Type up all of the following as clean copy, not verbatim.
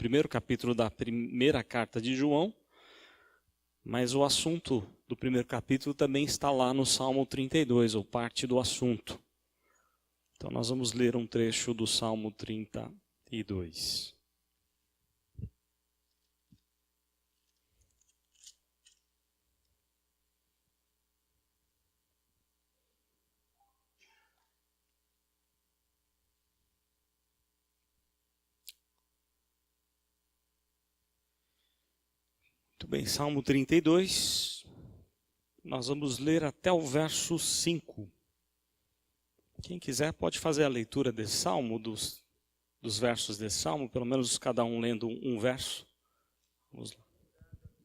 primeiro capítulo da primeira carta de João, mas o assunto do primeiro capítulo também está lá no Salmo 32, ou parte do assunto. Então nós vamos ler um trecho do Salmo 32. Muito bem, Salmo 32, nós vamos ler até o verso 5. Quem quiser pode fazer a leitura desse salmo, dos versos desse salmo, pelo menos cada um lendo um verso. Vamos lá.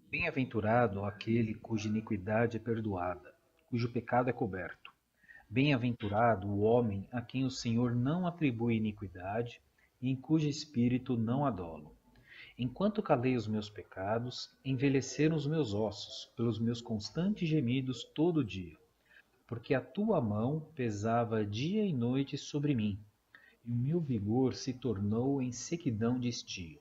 Bem-aventurado aquele cuja iniquidade é perdoada, cujo pecado é coberto. Bem-aventurado o homem a quem o Senhor não atribui iniquidade e em cujo espírito não há dolo. Enquanto calei os meus pecados, envelheceram os meus ossos, pelos meus constantes gemidos todo o dia. Porque a tua mão pesava dia e noite sobre mim, e o meu vigor se tornou em sequidão de estio.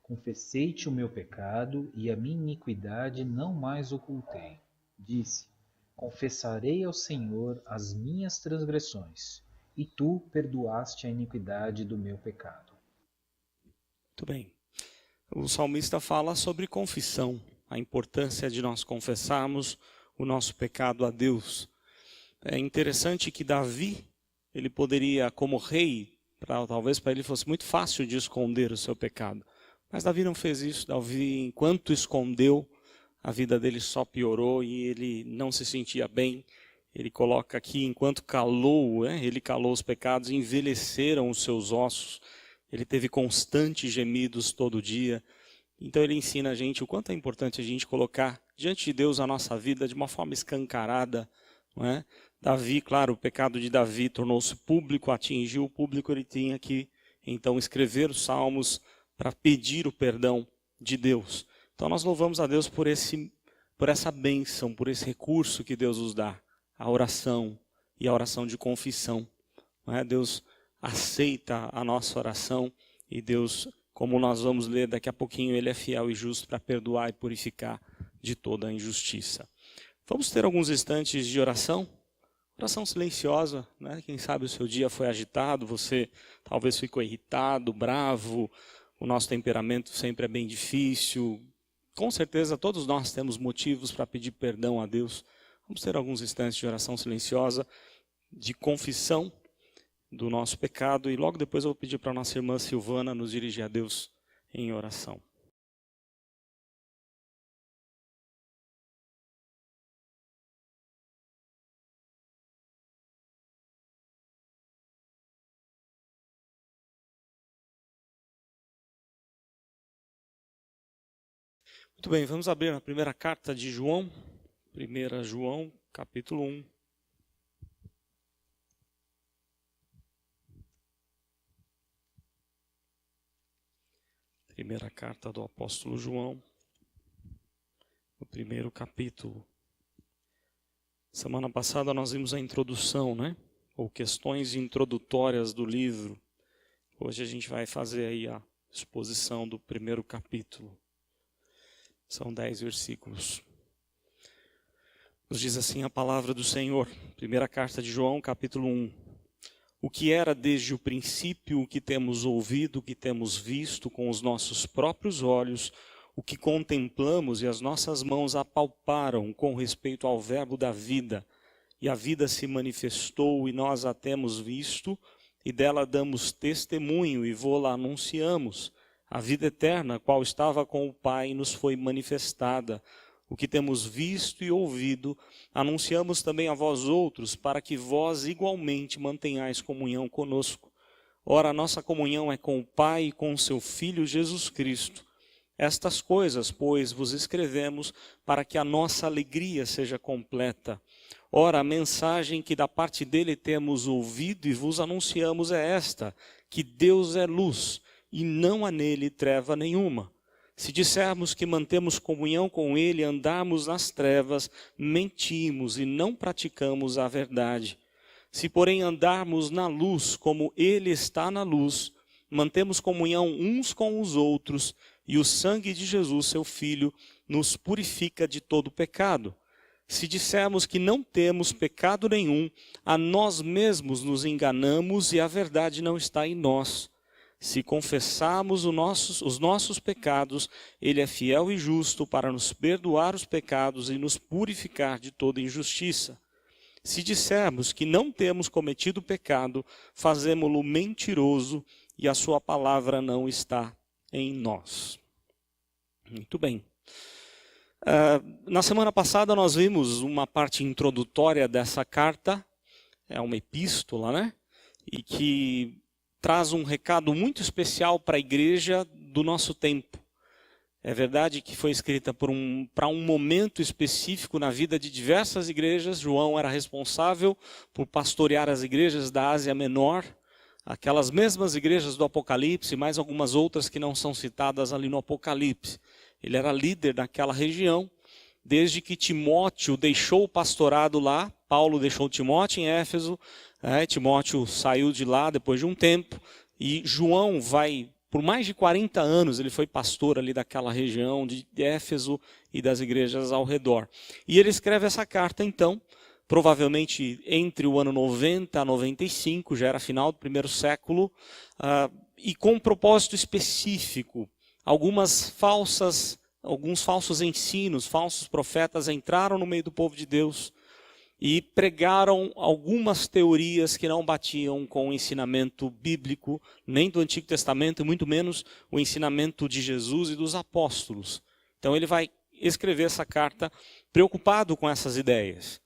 Confessei-te o meu pecado, e a minha iniquidade não mais ocultei. Disse: confessarei ao Senhor as minhas transgressões, e tu perdoaste a iniquidade do meu pecado. Muito bem. O salmista fala sobre confissão, a importância de nós confessarmos o nosso pecado a Deus. É interessante que Davi, ele poderia, como rei, talvez para ele fosse muito fácil de esconder o seu pecado. Mas Davi não fez isso. Davi, enquanto escondeu, a vida dele só piorou e ele não se sentia bem. Ele coloca aqui, enquanto calou, ele calou os pecados, envelheceram os seus ossos. Ele teve constantes gemidos todo dia. Então ele ensina a gente o quanto é importante a gente colocar diante de Deus a nossa vida de uma forma escancarada, não é? Davi, claro, o pecado de Davi tornou-se público, atingiu o público, ele tinha que então escrever os salmos para pedir o perdão de Deus. Então nós louvamos a Deus por essa bênção, por esse recurso que Deus nos dá, a oração e a oração de confissão. Não é? Deus aceita a nossa oração e Deus, como nós vamos ler daqui a pouquinho, Ele é fiel e justo para perdoar e purificar de toda a injustiça. Vamos ter alguns instantes de oração? Oração silenciosa, né? Quem sabe o seu dia foi agitado, você talvez ficou irritado, bravo, o nosso temperamento sempre é bem difícil. Com certeza todos nós temos motivos para pedir perdão a Deus. Vamos ter alguns instantes de oração silenciosa, de confissão do nosso pecado, e logo depois eu vou pedir para a nossa irmã Silvana nos dirigir a Deus em oração. Muito bem, vamos abrir a primeira carta de João, 1 João, capítulo 1. Primeira carta do apóstolo João, no primeiro capítulo. Semana passada nós vimos a introdução, né? Ou questões introdutórias do livro. Hoje a gente vai fazer aí a exposição do primeiro capítulo. São 10 versículos. Nos diz assim a palavra do Senhor. Primeira carta de João, capítulo 1. O que era desde o princípio, o que temos ouvido, o que temos visto com os nossos próprios olhos, o que contemplamos e as nossas mãos apalparam com respeito ao verbo da vida. E a vida se manifestou e nós a temos visto, e dela damos testemunho e vô-la anunciamos. A vida eterna, qual estava com o Pai, nos foi manifestada. O que temos visto e ouvido, anunciamos também a vós outros, para que vós igualmente mantenhais comunhão conosco. Ora, a nossa comunhão é com o Pai e com o seu Filho Jesus Cristo. Estas coisas, pois, vos escrevemos para que a nossa alegria seja completa. Ora, a mensagem que da parte dele temos ouvido e vos anunciamos é esta, que Deus é luz e não há nele treva nenhuma. Se dissermos que mantemos comunhão com ele e andarmos nas trevas, mentimos e não praticamos a verdade. Se, porém, andarmos na luz como ele está na luz, mantemos comunhão uns com os outros, e o sangue de Jesus, seu Filho, nos purifica de todo pecado. Se dissermos que não temos pecado nenhum, a nós mesmos nos enganamos e a verdade não está em nós. Se confessarmos os nossos pecados, Ele é fiel e justo para nos perdoar os pecados e nos purificar de toda injustiça. Se dissermos que não temos cometido pecado, fazemo-lo mentiroso e a sua palavra não está em nós. Muito bem. Na semana passada nós vimos uma parte introdutória dessa carta, é uma epístola, né? E que traz um recado muito especial para a igreja do nosso tempo. É verdade que foi escrita para um momento específico na vida de diversas igrejas. João era responsável por pastorear as igrejas da Ásia Menor, aquelas mesmas igrejas do Apocalipse, mais algumas outras que não são citadas ali no Apocalipse. Ele era líder daquela região, desde que Timóteo deixou o pastorado lá. Paulo deixou Timóteo em Éfeso, Timóteo saiu de lá depois de um tempo, e João por mais de 40 anos, ele foi pastor ali daquela região de Éfeso e das igrejas ao redor. E ele escreve essa carta então, provavelmente entre o ano 90 a 95, já era final do primeiro século, e com um propósito específico. Alguns falsos ensinos, falsos profetas entraram no meio do povo de Deus e pregaram algumas teorias que não batiam com o ensinamento bíblico, nem do Antigo Testamento, e muito menos o ensinamento de Jesus e dos apóstolos. Então ele vai escrever essa carta preocupado com essas ideias.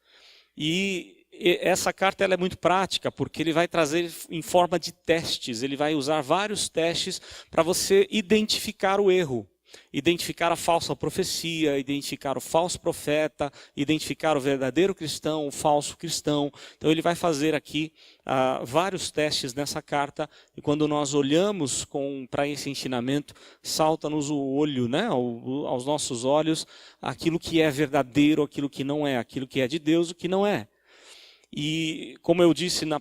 E essa carta ela é muito prática, porque ele vai trazer em forma de testes, ele vai usar vários testes para você identificar o erro. Identificar a falsa profecia, identificar o falso profeta, identificar o verdadeiro cristão, o falso cristão. Então ele vai fazer aqui vários testes nessa carta, e quando nós olhamos para esse ensinamento, salta-nos o olho, né, aos nossos olhos, aquilo que é verdadeiro, aquilo que não é, aquilo que é de Deus, o que não é. E como eu disse no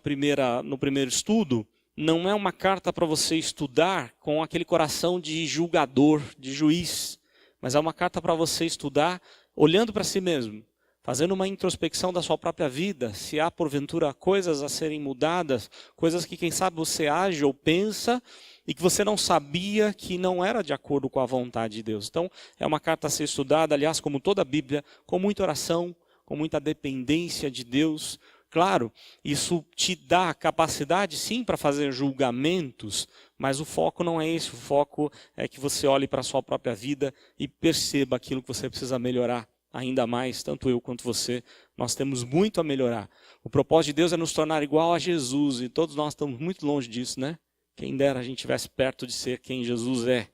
primeiro estudo, não é uma carta para você estudar com aquele coração de julgador, de juiz, mas é uma carta para você estudar olhando para si mesmo, fazendo uma introspecção da sua própria vida, se há porventura coisas a serem mudadas, coisas que quem sabe você age ou pensa e que você não sabia que não era de acordo com a vontade de Deus. Então é uma carta a ser estudada, aliás, como toda a Bíblia, com muita oração, com muita dependência de Deus. Claro, isso te dá capacidade sim para fazer julgamentos, mas o foco não é esse, o foco é que você olhe para a sua própria vida e perceba aquilo que você precisa melhorar ainda mais, tanto eu quanto você, nós temos muito a melhorar. O propósito de Deus é nos tornar igual a Jesus, e todos nós estamos muito longe disso, né? Quem dera a gente estivesse perto de ser quem Jesus é.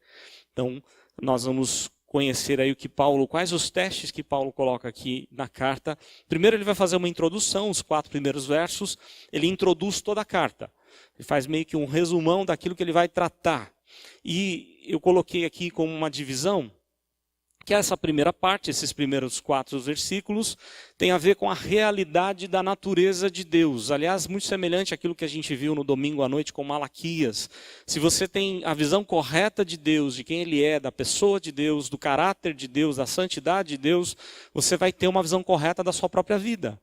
Então, nós vamos conhecer aí quais os testes que Paulo coloca aqui na carta. Primeiro ele vai fazer uma introdução, os 4 primeiros versos, ele introduz toda a carta. Ele faz meio que um resumão daquilo que ele vai tratar. E eu coloquei aqui como uma divisão, que essa primeira parte, esses primeiros 4 versículos, tem a ver com a realidade da natureza de Deus. Aliás, muito semelhante àquilo que a gente viu no domingo à noite com Malaquias. Se você tem a visão correta de Deus, de quem Ele é, da pessoa de Deus, do caráter de Deus, da santidade de Deus, você vai ter uma visão correta da sua própria vida.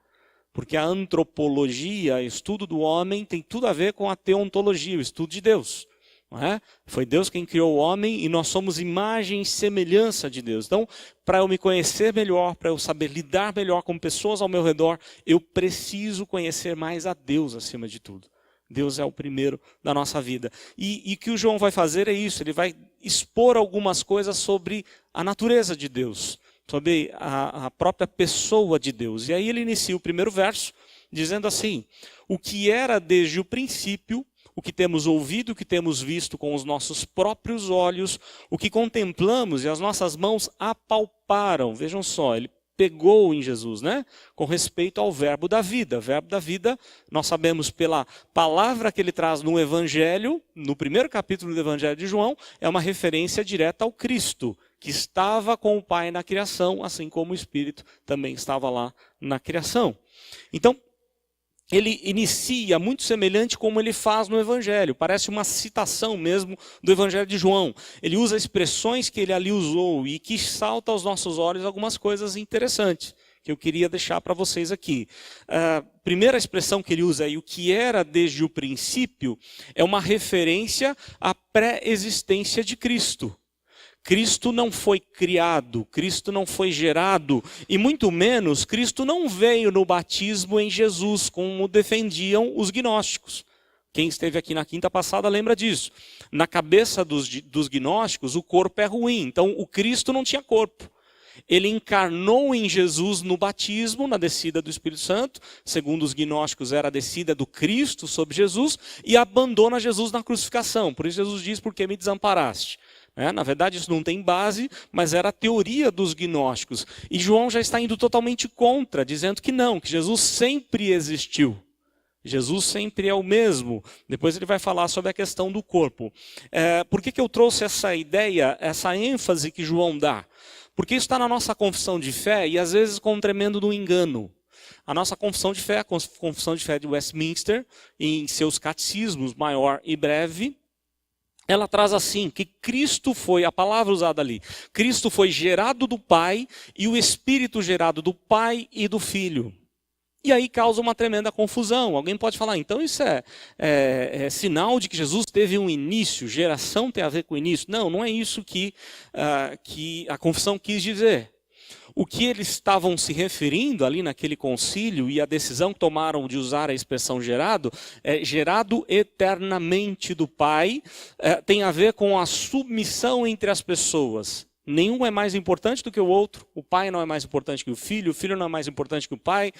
Porque a antropologia, o estudo do homem, tem tudo a ver com a teontologia, o estudo de Deus. Não é? Foi Deus quem criou o homem e nós somos imagem e semelhança de Deus. Então, para eu me conhecer melhor, para eu saber lidar melhor com pessoas ao meu redor, eu preciso conhecer mais a Deus acima de tudo. Deus é o primeiro da nossa vida. E o que o João vai fazer é isso, ele vai expor algumas coisas sobre a natureza de Deus, sobre a própria pessoa de Deus. E aí ele inicia o primeiro verso dizendo assim: o que era desde o princípio, o que temos ouvido, o que temos visto com os nossos próprios olhos, o que contemplamos e as nossas mãos apalparam. Vejam só, ele pegou em Jesus, né? Com respeito ao verbo da vida. O verbo da vida, nós sabemos pela palavra que ele traz no Evangelho, no primeiro capítulo do Evangelho de João, é uma referência direta ao Cristo, que estava com o Pai na criação, assim como o Espírito também estava lá na criação. Então, ele inicia muito semelhante como ele faz no Evangelho. Parece uma citação mesmo do Evangelho de João. Ele usa expressões que ele ali usou e que salta aos nossos olhos algumas coisas interessantes que eu queria deixar para vocês aqui. A primeira expressão que ele usa aí, o que era desde o princípio, é uma referência à pré-existência de Cristo. Cristo não foi criado, Cristo não foi gerado, e muito menos Cristo não veio no batismo em Jesus, como defendiam os gnósticos. Quem esteve aqui na quinta passada lembra disso. Na cabeça dos gnósticos, o corpo é ruim, então o Cristo não tinha corpo. Ele encarnou em Jesus no batismo, na descida do Espírito Santo, segundo os gnósticos era a descida do Cristo sobre Jesus, e abandona Jesus na crucificação. Por isso Jesus diz, por que me desamparaste? Na verdade isso não tem base, mas era a teoria dos gnósticos. E João já está indo totalmente contra, dizendo que não, que Jesus sempre existiu. Jesus sempre é o mesmo. Depois ele vai falar sobre a questão do corpo. Por que eu trouxe essa ideia, essa ênfase que João dá? Porque isso está na nossa confissão de fé e às vezes com um tremendo engano. A nossa confissão de fé, a confissão de fé de Westminster, em seus catecismos maior e breve, ela traz assim, que Cristo foi, a palavra usada ali, Cristo foi gerado do Pai e o Espírito gerado do Pai e do Filho. E aí causa uma tremenda confusão. Alguém pode falar, então isso é sinal de que Jesus teve um início, geração tem a ver com início. Não, não é isso que a confissão quis dizer. O que eles estavam se referindo ali naquele concílio e a decisão que tomaram de usar a expressão gerado, gerado eternamente do Pai, tem a ver com a submissão entre as pessoas. Nenhum é mais importante do que o outro. O pai não é mais importante que o filho não é mais importante que o pai,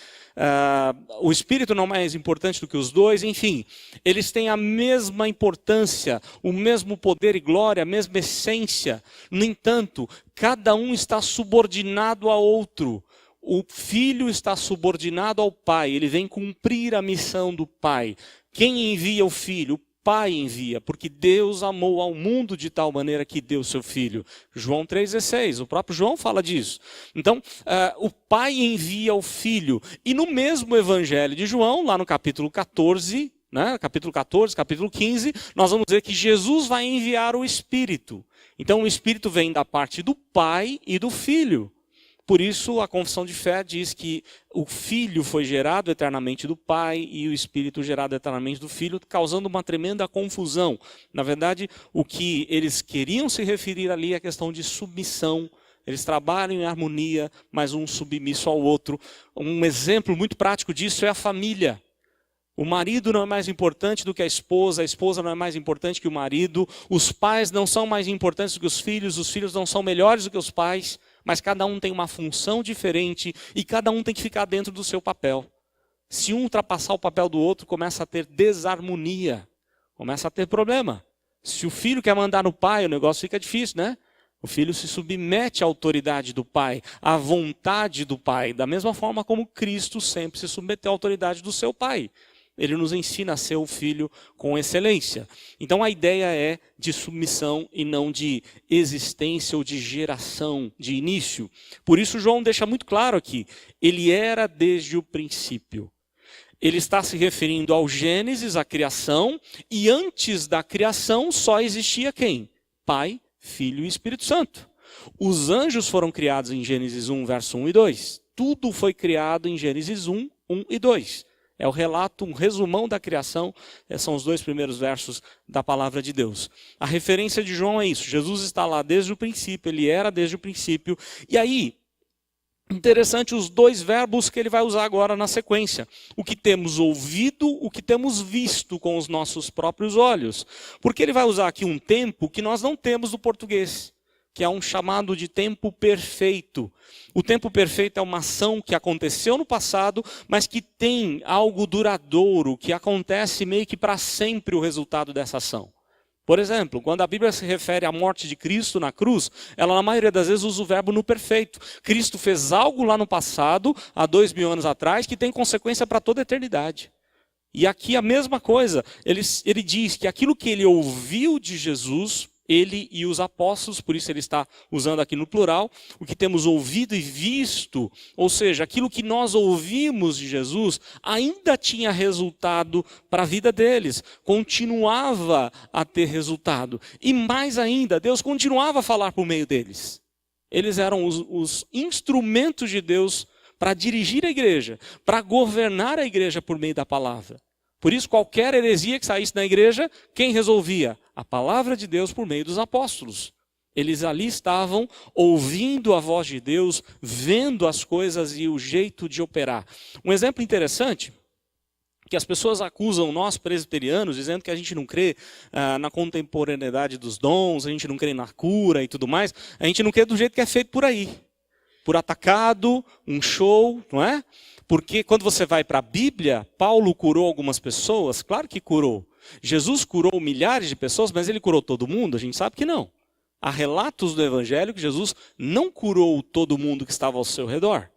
o espírito não é mais importante do que os dois, enfim. Eles têm a mesma importância, o mesmo poder e glória, a mesma essência. No entanto, cada um está subordinado ao outro. O filho está subordinado ao pai, ele vem cumprir a missão do pai. Quem envia o filho? Pai envia, porque Deus amou ao mundo de tal maneira que deu seu Filho. João 3,16, o próprio João fala disso. Então, o Pai envia o Filho. E no mesmo Evangelho de João, lá no capítulo 14, capítulo 14, capítulo 15, nós vamos ver que Jesus vai enviar o Espírito. Então, o Espírito vem da parte do Pai e do Filho. Por isso, a confissão de fé diz que o Filho foi gerado eternamente do Pai e o Espírito gerado eternamente do Filho, causando uma tremenda confusão. Na verdade, o que eles queriam se referir ali é a questão de submissão. Eles trabalham em harmonia, mas um submisso ao outro. Um exemplo muito prático disso é a família. O marido não é mais importante do que a esposa não é mais importante que o marido, os pais não são mais importantes do que os filhos não são melhores do que os pais, mas cada um tem uma função diferente e cada um tem que ficar dentro do seu papel. Se um ultrapassar o papel do outro, começa a ter desarmonia, começa a ter problema. Se o filho quer mandar no pai, o negócio fica difícil, né? O filho se submete à autoridade do pai, à vontade do pai, da mesma forma como Cristo sempre se submeteu à autoridade do seu pai. Ele nos ensina a ser o filho com excelência. Então a ideia é de submissão e não de existência ou de geração, de início. Por isso João deixa muito claro aqui, ele era desde o princípio. Ele está se referindo ao Gênesis, à criação, e antes da criação só existia quem? Pai, Filho e Espírito Santo. Os anjos foram criados em Gênesis 1, verso 1 e 2. Tudo foi criado em Gênesis 1, 1 e 2. É o relato, um resumão da criação, são os 2 primeiros versos da palavra de Deus. A referência de João é isso, Jesus está lá desde o princípio, ele era desde o princípio. E aí, interessante os 2 verbos que ele vai usar agora na sequência. O que temos ouvido, o que temos visto com os nossos próprios olhos. Porque ele vai usar aqui um tempo que nós não temos no português, que é um chamado de tempo perfeito. O tempo perfeito é uma ação que aconteceu no passado, mas que tem algo duradouro, que acontece meio que para sempre o resultado dessa ação. Por exemplo, quando a Bíblia se refere à morte de Cristo na cruz, ela na maioria das vezes usa o verbo no perfeito. Cristo fez algo lá no passado, há 2000 anos atrás, que tem consequência para toda a eternidade. E aqui a mesma coisa, ele diz que aquilo que ele ouviu de Jesus, ele e os apóstolos, por isso ele está usando aqui no plural, o que temos ouvido e visto, ou seja, aquilo que nós ouvimos de Jesus, ainda tinha resultado para a vida deles, continuava a ter resultado. E mais ainda, Deus continuava a falar por meio deles. Eles eram os instrumentos de Deus para dirigir a igreja, para governar a igreja por meio da palavra. Por isso, qualquer heresia que saísse da igreja, quem resolvia? A palavra de Deus por meio dos apóstolos. Eles ali estavam ouvindo a voz de Deus, vendo as coisas e o jeito de operar. Um exemplo interessante, que as pessoas acusam nós presbiterianos, dizendo que a gente não crê na contemporaneidade dos dons, a gente não crê na cura e tudo mais, a gente não crê do jeito que é feito por aí. Por atacado, um show, não é? Porque quando você vai para a Bíblia, Paulo curou algumas pessoas, claro que curou. Jesus curou milhares de pessoas, mas ele curou todo mundo? A gente sabe que não. Há relatos do Evangelho que Jesus não curou todo mundo que estava ao seu redor.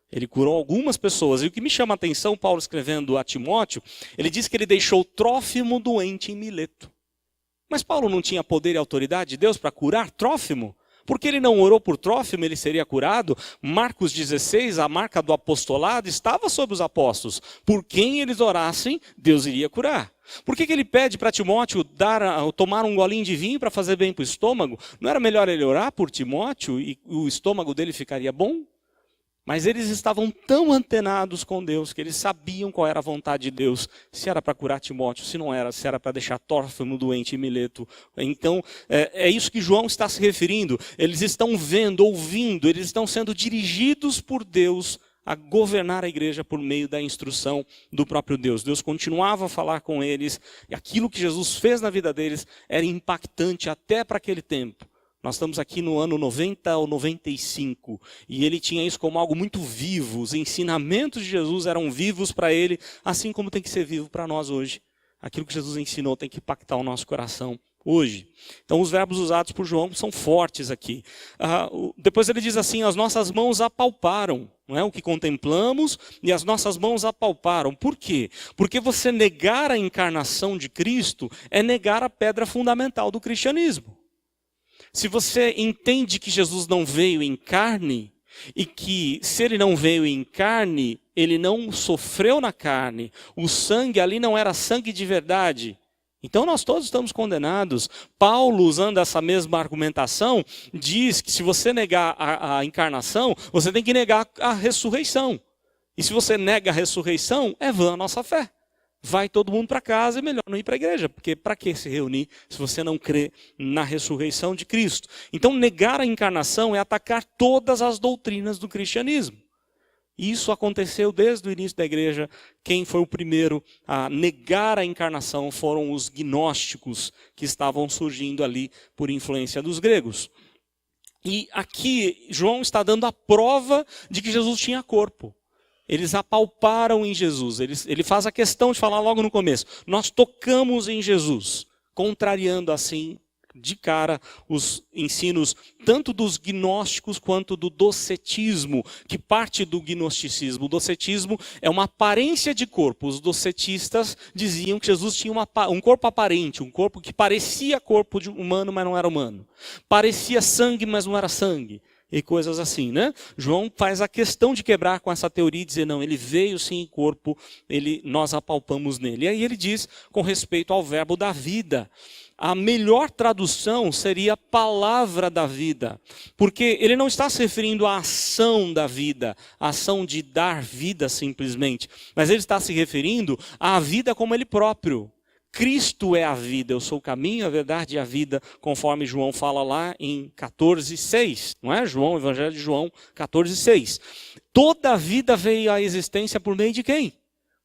Ele curou algumas pessoas. E o que me chama a atenção, Paulo escrevendo a Timóteo, ele diz que ele deixou Trófimo doente em Mileto. Mas Paulo não tinha poder e autoridade de Deus para curar Trófimo? Porque ele não orou por Trófimo, ele seria curado. Marcos 16, a marca do apostolado, estava sobre os apóstolos. Por quem eles orassem, Deus iria curar. Por que ele pede para Timóteo tomar um golinho de vinho para fazer bem para o estômago? Não era melhor ele orar por Timóteo e o estômago dele ficaria bom? Mas eles estavam tão antenados com Deus que eles sabiam qual era a vontade de Deus. Se era para curar Timóteo, se não era, se era para deixar Trófimo doente em Mileto. Então, é isso que João está se referindo. Eles estão vendo, ouvindo, eles estão sendo dirigidos por Deus a governar a igreja por meio da instrução do próprio Deus. Deus continuava a falar com eles, e aquilo que Jesus fez na vida deles era impactante até para aquele tempo. Nós estamos aqui no ano 90 ou 95, e ele tinha isso como algo muito vivo. Os ensinamentos de Jesus eram vivos para ele, assim como tem que ser vivo para nós hoje. Aquilo que Jesus ensinou tem que impactar o nosso coração hoje. Então os verbos usados por João são fortes aqui. Depois ele diz assim, as nossas mãos apalparam, não é? O que contemplamos e as nossas mãos apalparam. Por quê? Porque você negar a encarnação de Cristo é negar a pedra fundamental do cristianismo. Se você entende que Jesus não veio em carne, e que se ele não veio em carne, ele não sofreu na carne, o sangue ali não era sangue de verdade, então nós todos estamos condenados. Paulo, usando essa mesma argumentação, diz que se você negar a encarnação, você tem que negar a ressurreição. E se você nega a ressurreição, é vã a nossa fé. Vai todo mundo para casa, é melhor não ir para a igreja, porque para que se reunir se você não crê na ressurreição de Cristo? Então negar a encarnação é atacar todas as doutrinas do cristianismo. Isso aconteceu desde o início da igreja. Quem foi o primeiro a negar a encarnação foram os gnósticos que estavam surgindo ali por influência dos gregos. E aqui João está dando a prova de que Jesus tinha corpo. Eles apalparam em Jesus. Ele faz a questão de falar logo no começo. Nós tocamos em Jesus, contrariando assim, de cara, os ensinos tanto dos gnósticos quanto do docetismo, que parte do gnosticismo. O docetismo é uma aparência de corpo. Os docetistas diziam que Jesus tinha um corpo aparente, um corpo que parecia corpo humano, mas não era humano. Parecia sangue, mas não era sangue. E coisas assim, né? João faz a questão de quebrar com essa teoria e dizer, não, ele veio sim em corpo, nós apalpamos nele. E aí ele diz, com respeito ao verbo da vida, a melhor tradução seria palavra da vida. Porque ele não está se referindo à ação da vida, à ação de dar vida simplesmente. Mas ele está se referindo à vida como ele próprio. Cristo é a vida, eu sou o caminho, a verdade e a vida, conforme João fala lá em 14:6, não é? João, Evangelho de João 14:6. Toda a vida veio à existência por meio de quem?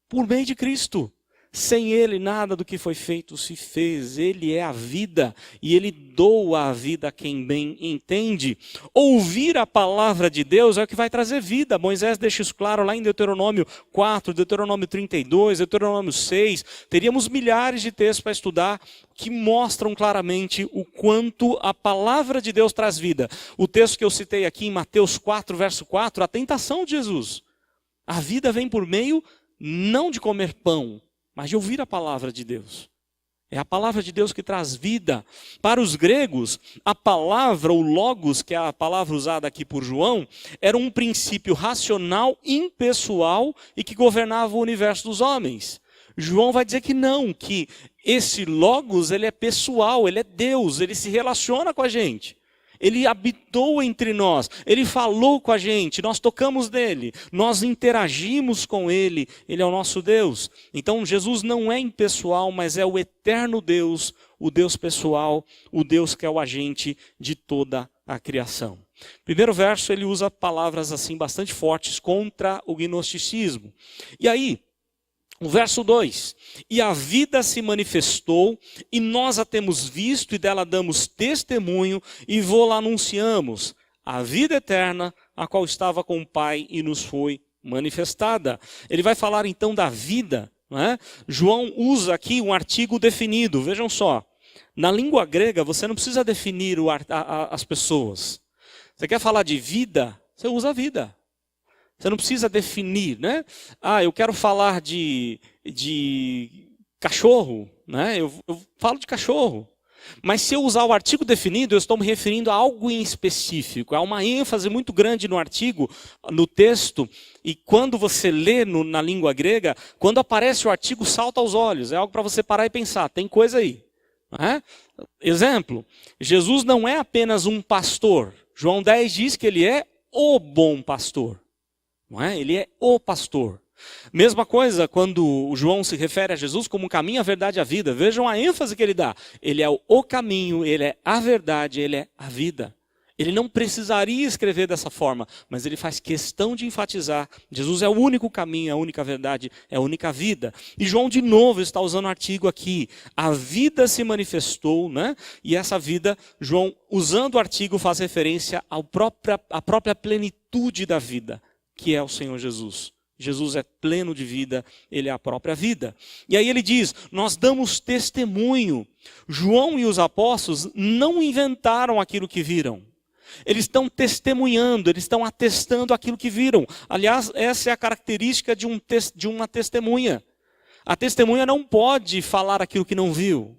Por meio de Cristo. Sem ele nada do que foi feito se fez. Ele é a vida e ele doa a vida a quem bem entende. Ouvir a palavra de Deus é o que vai trazer vida. Moisés deixa isso claro lá em Deuteronômio 4, Deuteronômio 32, Deuteronômio 6. Teríamos milhares de textos para estudar que mostram claramente o quanto a palavra de Deus traz vida. O texto que eu citei aqui em Mateus 4, verso 4, a tentação de Jesus. A vida vem por meio não de comer pão, mas de ouvir a palavra de Deus. É a palavra de Deus que traz vida. Para os gregos, a palavra, o logos, que é a palavra usada aqui por João, era um princípio racional, impessoal e que governava o universo dos homens. João vai dizer que não, que esse logos, ele é pessoal, ele é Deus, ele se relaciona com a gente. Ele habitou entre nós, ele falou com a gente, nós tocamos nele, nós interagimos com ele, ele é o nosso Deus. Então Jesus não é impessoal, mas é o eterno Deus, o Deus pessoal, o Deus que é o agente de toda a criação. Primeiro verso ele usa palavras assim bastante fortes contra o gnosticismo. E aí, o verso 2, e a vida se manifestou, e nós a temos visto, e dela damos testemunho, e vô-la anunciamos, a vida eterna, a qual estava com o Pai, e nos foi manifestada. Ele vai falar então da vida, não é? João usa aqui um artigo definido, vejam só, na língua grega você não precisa definir as pessoas. Você quer falar de vida, você usa vida. Você não precisa definir, né? Ah, eu quero falar de cachorro, né? Eu falo de cachorro. Mas se eu usar o artigo definido, eu estou me referindo a algo em específico. Há uma ênfase muito grande no artigo, no texto, e quando você lê na língua grega, quando aparece o artigo, salta aos olhos. É algo para você parar e pensar, tem coisa aí. Não é? Exemplo, Jesus não é apenas um pastor. João 10 diz que ele é o bom pastor. Não é? Ele é o pastor. Mesma coisa quando o João se refere a Jesus como o caminho, a verdade e a vida. Vejam a ênfase que ele dá. Ele é o caminho, ele é a verdade, ele é a vida. Ele não precisaria escrever dessa forma, mas ele faz questão de enfatizar. Jesus é o único caminho, a única verdade, é a única vida. E João de novo está usando o artigo aqui. A vida se manifestou, né? E essa vida, João usando o artigo faz referência à própria plenitude da vida, que é o Senhor Jesus. Jesus é pleno de vida, ele é a própria vida. E aí ele diz, nós damos testemunho. João e os apóstolos não inventaram aquilo que viram. Eles estão testemunhando, eles estão atestando aquilo que viram. Aliás, essa é a característica de uma testemunha. A testemunha não pode falar aquilo que não viu.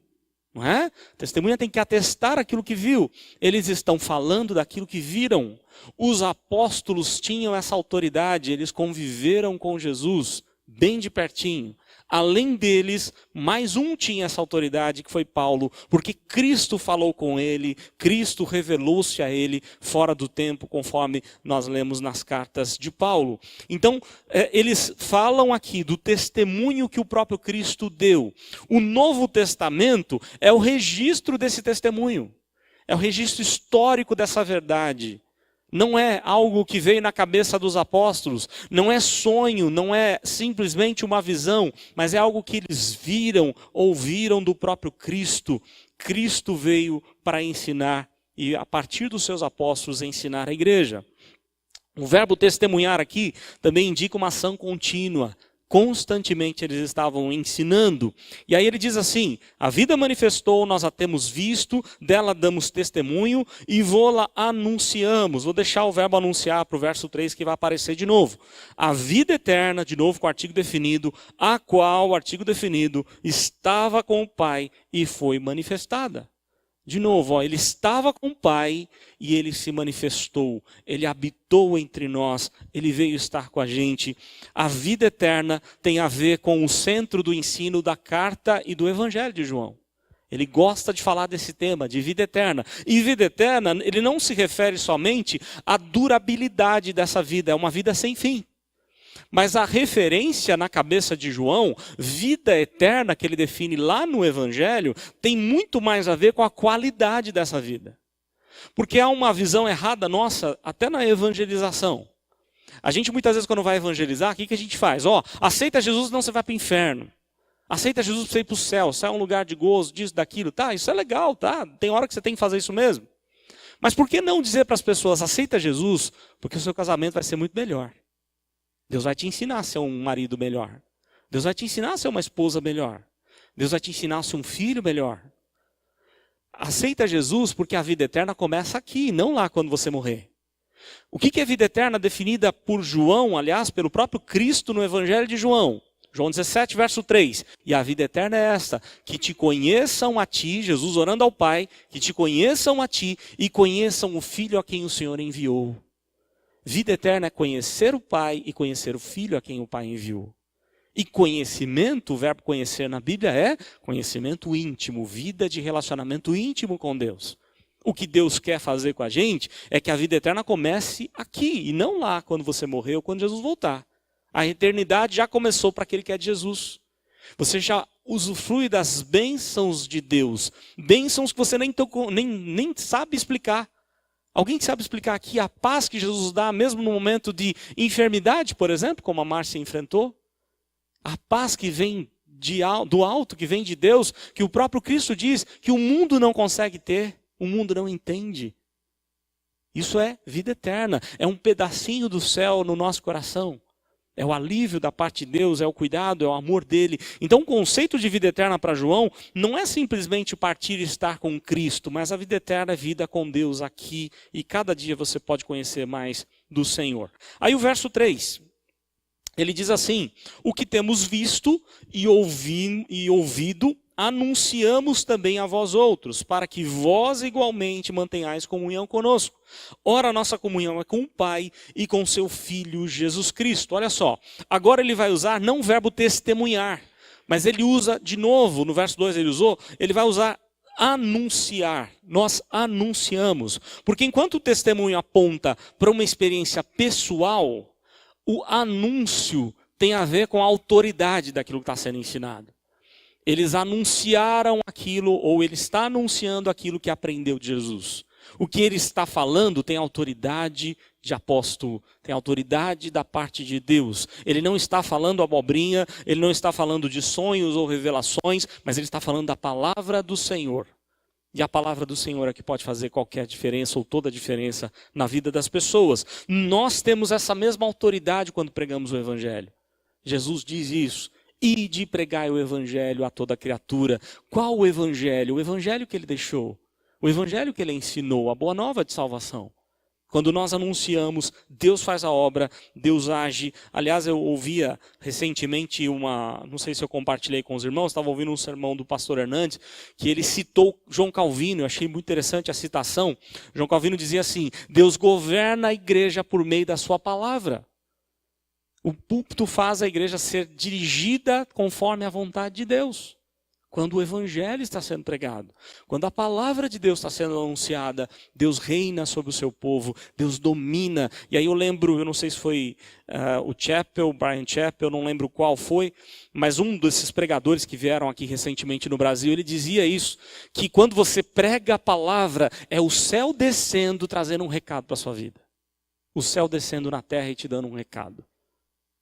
Não é? A testemunha tem que atestar aquilo que viu. Eles estão falando daquilo que viram. Os apóstolos tinham essa autoridade, eles conviveram com Jesus bem de pertinho. Além deles, mais um tinha essa autoridade, que foi Paulo, porque Cristo falou com ele, Cristo revelou-se a ele fora do tempo, conforme nós lemos nas cartas de Paulo. Então, eles falam aqui do testemunho que o próprio Cristo deu. O Novo Testamento é o registro desse testemunho, é o registro histórico dessa verdade. Não é algo que veio na cabeça dos apóstolos, não é sonho, não é simplesmente uma visão, mas é algo que eles viram, ouviram do próprio Cristo. Cristo veio para ensinar e a partir dos seus apóstolos ensinar a igreja. O verbo testemunhar aqui também indica uma ação contínua. Constantemente eles estavam ensinando. E aí ele diz assim, a vida manifestou, nós a temos visto, dela damos testemunho e vô-la anunciamos. Vou deixar o verbo anunciar para o verso 3 que vai aparecer de novo. A vida eterna, de novo com o artigo definido, a qual o artigo definido estava com o Pai e foi manifestada. De novo, ele estava com o Pai e ele se manifestou, ele habitou entre nós, ele veio estar com a gente. A vida eterna tem a ver com o centro do ensino da carta e do Evangelho de João. Ele gosta de falar desse tema, de vida eterna. E vida eterna, ele não se refere somente à durabilidade dessa vida, é uma vida sem fim. Mas a referência na cabeça de João, vida eterna, que ele define lá no Evangelho, tem muito mais a ver com a qualidade dessa vida. Porque há uma visão errada nossa, até na evangelização. A gente muitas vezes quando vai evangelizar, o que a gente faz? Aceita Jesus, senão você vai para o inferno. Aceita Jesus para você ir para o céu, é um lugar de gozo, disso, daquilo. Tá, isso é legal, tá? Tem hora que você tem que fazer isso mesmo. Mas por que não dizer para as pessoas, aceita Jesus, porque o seu casamento vai ser muito melhor. Deus vai te ensinar a ser um marido melhor. Deus vai te ensinar a ser uma esposa melhor. Deus vai te ensinar a ser um filho melhor. Aceita Jesus porque a vida eterna começa aqui, não lá quando você morrer. O que é vida eterna definida por João, aliás, pelo próprio Cristo no Evangelho de João? João 17, verso 3. E a vida eterna é esta, que te conheçam a ti, Jesus orando ao Pai, que te conheçam a ti e conheçam o Filho a quem o Senhor enviou. Vida eterna é conhecer o Pai e conhecer o Filho a quem o Pai enviou. E conhecimento, o verbo conhecer na Bíblia é conhecimento íntimo, vida de relacionamento íntimo com Deus. O que Deus quer fazer com a gente é que a vida eterna comece aqui e não lá, quando você morrer ou quando Jesus voltar. A eternidade já começou para aquele que é de Jesus. Você já usufrui das bênçãos de Deus. Bênçãos que você nem sabe explicar. Alguém sabe explicar aqui a paz que Jesus dá, mesmo no momento de enfermidade, por exemplo, como a Márcia enfrentou? A paz que vem do alto, que vem de Deus, que o próprio Cristo diz que o mundo não consegue ter, o mundo não entende. Isso é vida eterna, é um pedacinho do céu no nosso coração. É o alívio da parte de Deus, é o cuidado, é o amor dele. Então o conceito de vida eterna para João não é simplesmente partir e estar com Cristo, mas a vida eterna é vida com Deus aqui. E cada dia você pode conhecer mais do Senhor. Aí o verso 3, ele diz assim: o que temos visto e ouvido, anunciamos também a vós outros, para que vós igualmente mantenhais comunhão conosco. Ora, a nossa comunhão é com o Pai e com seu Filho Jesus Cristo. Olha só, agora ele vai usar não o verbo testemunhar, mas ele usa, de novo, no verso 2 ele vai usar anunciar. Nós anunciamos. Porque enquanto o testemunho aponta para uma experiência pessoal, o anúncio tem a ver com a autoridade daquilo que está sendo ensinado. Eles anunciaram aquilo, ou ele está anunciando aquilo que aprendeu de Jesus. O que ele está falando tem autoridade de apóstolo, tem autoridade da parte de Deus. Ele não está falando abobrinha, ele não está falando de sonhos ou revelações, mas ele está falando da palavra do Senhor. E a palavra do Senhor é que pode fazer qualquer diferença ou toda a diferença na vida das pessoas. Nós temos essa mesma autoridade quando pregamos o Evangelho. Jesus diz isso. E de pregar o Evangelho a toda criatura. Qual o Evangelho? O Evangelho que ele deixou. O Evangelho que ele ensinou, a boa nova de salvação. Quando nós anunciamos, Deus faz a obra, Deus age. Aliás, eu ouvia recentemente não sei se eu compartilhei com os irmãos, estava ouvindo um sermão do pastor Hernandes, que ele citou João Calvino, eu achei muito interessante a citação. João Calvino dizia assim: Deus governa a igreja por meio da sua palavra. O púlpito faz a igreja ser dirigida conforme a vontade de Deus. Quando o Evangelho está sendo pregado, quando a palavra de Deus está sendo anunciada, Deus reina sobre o seu povo, Deus domina. E aí eu lembro, eu não sei se foi o Brian Chappell, não lembro qual foi, mas um desses pregadores que vieram aqui recentemente no Brasil, ele dizia isso, que quando você prega a palavra, é o céu descendo, trazendo um recado para a sua vida. O céu descendo na terra e te dando um recado.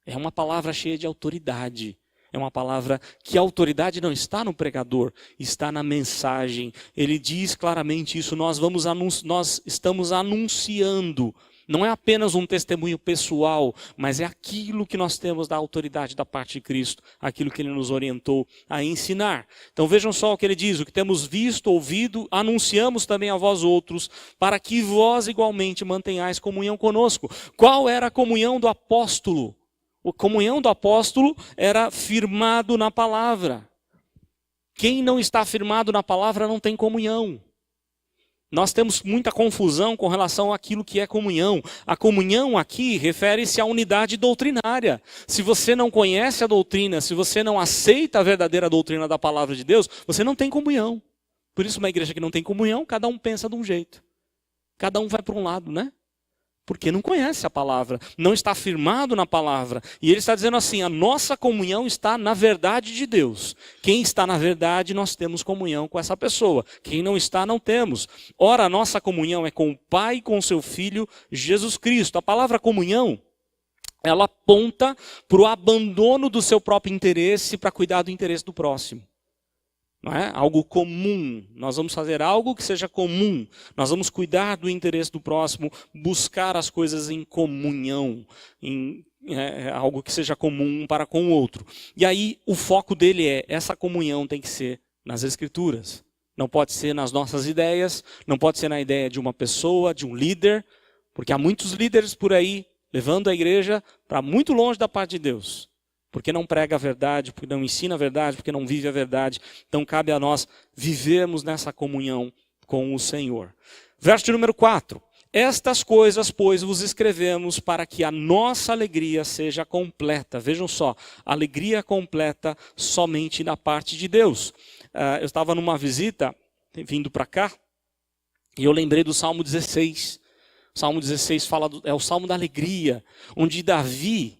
É uma palavra cheia de autoridade. É uma palavra que a autoridade não está no pregador, está na mensagem. Ele diz claramente isso, nós estamos anunciando. Não é apenas um testemunho pessoal, mas é aquilo que nós temos da autoridade da parte de Cristo, aquilo que ele nos orientou a ensinar. Então vejam só o que ele diz: o que temos visto, ouvido, anunciamos também a vós outros, para que vós igualmente mantenhais comunhão conosco. Qual era a comunhão do apóstolo? A comunhão do apóstolo era firmado na palavra. Quem não está firmado na palavra não tem comunhão. Nós temos muita confusão com relação àquilo que é comunhão. A comunhão aqui refere-se à unidade doutrinária. Se você não conhece a doutrina, se você não aceita a verdadeira doutrina da palavra de Deus, você não tem comunhão. Por isso, uma igreja que não tem comunhão, cada um pensa de um jeito. Cada um vai para um lado, né? Porque não conhece a palavra, não está firmado na palavra. E ele está dizendo assim: a nossa comunhão está na verdade de Deus. Quem está na verdade, nós temos comunhão com essa pessoa. Quem não está, não temos. Ora, a nossa comunhão é com o Pai e com o seu Filho, Jesus Cristo. A palavra comunhão, ela aponta para o abandono do seu próprio interesse para cuidar do interesse do próximo. Não é? Algo comum, nós vamos fazer algo que seja comum, nós vamos cuidar do interesse do próximo, buscar as coisas em comunhão, algo que seja comum para com o outro. E aí o foco dele essa comunhão tem que ser nas Escrituras, não pode ser nas nossas ideias, não pode ser na ideia de uma pessoa, de um líder, porque há muitos líderes por aí levando a igreja para muito longe da parte de Deus. porque não prega a verdade, porque não ensina a verdade, porque não vive a verdade. Então cabe a nós vivermos nessa comunhão com o Senhor. Verso de número 4. Estas coisas, pois, vos escrevemos para que a nossa alegria seja completa. Vejam só, alegria completa somente na parte de Deus. Eu estava numa visita, vindo para cá, e eu lembrei do Salmo 16. O Salmo 16 é o Salmo da alegria, onde Davi,